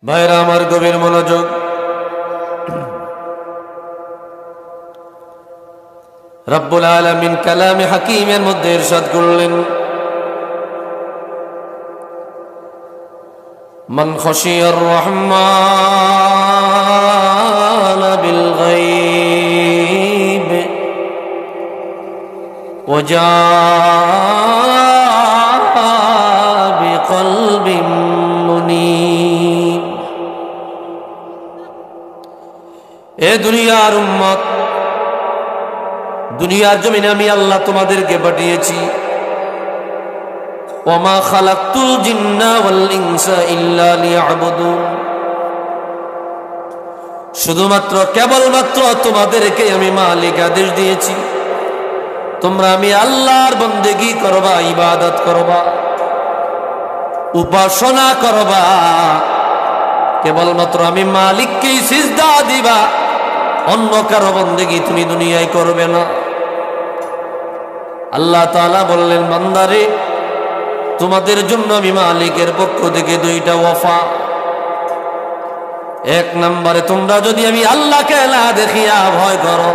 ভাইরা আমার গভীর মনোযোগ। রব্বুল আলামিন কালামে হাকিমের মধ্যে ইরশাদ করলেন, মান খাশিয়ার রহমান বিল গায়ব ওয়া জাআ বিকলবিন মুনীব। এ দুনিয়ার উম্মত, দুনিয়ার জমিনে আমি আল্লাহ তোমাদেরকে পাঠিয়েছি। ওয়ামা খালাকতুল জিন্না ওয়াল ইনসা ইল্লা লিয়াবুদুন। শুধুমাত্র কেবলমাত্র তোমাদেরকে আমি মালিক আদেশ দিয়েছি, তোমরা আমি আল্লাহর বন্দেগী করবা, ইবাদত করবা, উপাসনা করবা। কেবলমাত্র আমি মালিককেই সিজদা দিবা, অন্য কারো বন্দেগী তুমি দুনিয়ায় করবে না। আল্লাহ তাআলা বললেন, বান্দারে তোমাদের জন্য আমি মালিকের পক্ষ থেকে দুইটা ওয়াফা। এক নম্বরে, তোমরা যদি আমি আল্লাহকে না দেখিয়া ভয় করো,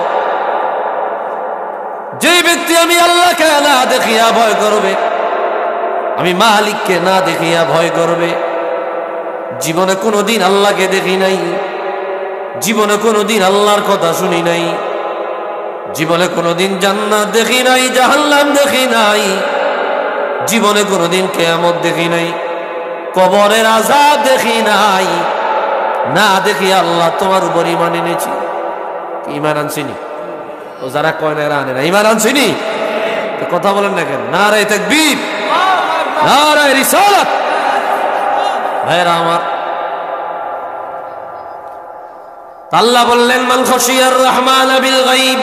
যে ব্যক্তি আমি আল্লাহকে না দেখিয়া ভয় করবে, আমি মালিককে না দেখিয়া ভয় করবে, জীবনে কোনোদিন আল্লাহকে দেখি নাই, জীবনে কোনোদিন আল্লাহর কথা শুনি নাই, জীবনে কোনোদিন জান্নাত দেখি নাই, জাহান্নাম দেখি নাই, জীবনে কোনোদিন কিয়ামত দেখি নাই, কবরের আযাব দেখি নাই, না দেখি আল্লাহ তোমার উপর ঈমান এনেছি। ঈমান আনছিনি? ও যারা কয় না এরা আনে না। ঈমান আনছিনি? তো কথা বলেন না কেন? নারায়ে তাকবীর, নারায়ে রিসালাত। ভাইরা আমার, আল্লাহ বললেন, মান খাশিয়ার রহমান বিল গায়ব।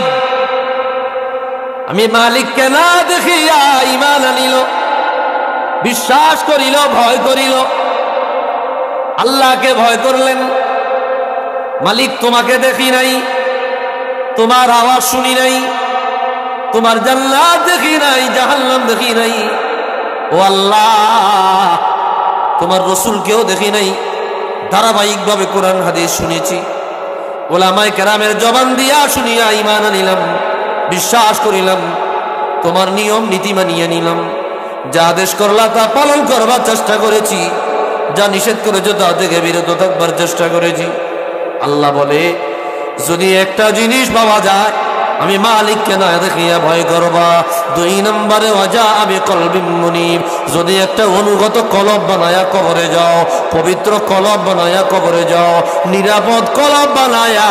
আমি মালিককে না দেখিয়া ঈমান আনিল, বিশ্বাস করিল, ভয় করিল, আল্লাহকে ভয় করলেন। মালিক তোমাকে দেখি নাই, তোমার আওয়াজ শুনি নাই, তোমার জান্নাত দেখি নাই, জাহান্নাম দেখি নাই, ও আল্লাহ তোমার রাসূলকেও দেখি নাই। ধারাবাহিকভাবে কোরআন হাদিস শুনেছি, উলামায়ে কেরামের জবান দিয়া শুনিয়া ঈমান আনিলাম, বিশ্বাস করিলাম, তোমার নিয়ম নীতি মানিয়ে নিলাম। যা আদেশ করলা তা পালন করবার চেষ্টা করেছি, যা নিষেধ করেছো তা থেকে বিরত থাকবার চেষ্টা করেছি। আল্লাহ বলে, যদি একটা জিনিস পাওয়া যায়, আমি মালিককে না দেখিয়া ভয় করবা। দুই নম্বরে, ওয়াজা বিকলবিন মুনীব। যদি একটা অনুগত কলব বানায়া কবরে যাও, পবিত্র কলব বানায়া কবরে যাও, নিরাপদ কলব বানায়া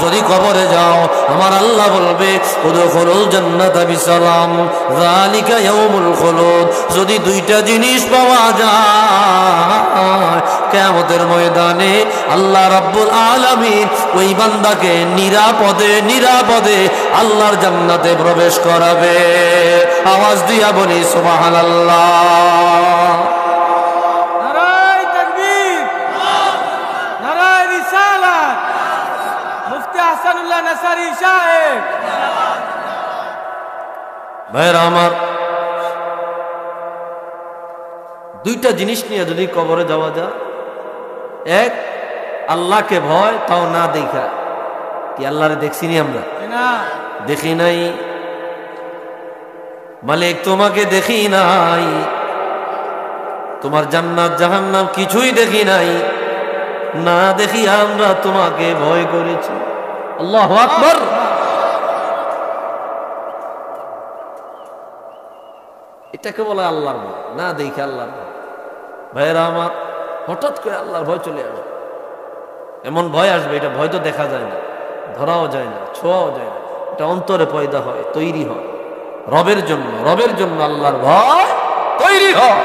যদি কবরে যাও, আমার আল্লাহ বলবে, উদখুলুল জান্নাতা বিসালাম, যালিকা ইয়াউমুল খুলুদ। যদি দুইটা জিনিস পাওয়া যায়, কিয়ামতের ময়দানে আল্লাহ রাব্বুল আলামিন ওই বান্দাকে নিরাপদে নিরাপদে আল্লাহর জান্নাতে প্রবেশ করাবে। আওয়াজ দিয়া বলি সুবহানাল্লাহ। নারায়ে তাকবীর, নারায়ে রিসালাত। মুফতি আহসানুল্লাহ নাসারি সাহেব। ভাইরা আমার, দুইটা জিনিস নিয়ে যদি কবরে যাওয়া যায়, এক আল্লাহকে ভয়, তাও না দেখা। কি আল্লাহরে দেখছিনি আমরা? দেখি নাই। মালিক তোমাকে দেখি নাই, তোমার জান্নাত জাহান্নাম কিছুই দেখি নাই, না দেখি আমরা তোমাকে ভয় করেছি। আল্লাহু আকবার। এটাকে বলে আল্লাহর ভয়, না দেখে আল্লাহর ভয়। ভাইয়েরা আমার, হঠাৎ করে আল্লাহর ভয় চলে আসবে। এমন ভয় আসবে, এটা ভয় তো দেখা যায় না, ধরাও যায় না, ছোঁয়াও যায় না, এটা অন্তরে পয়দা হয়, তৈরি হয়। রবের জন্য, রবের জন্য আল্লাহর ভয় তৈরি হয়।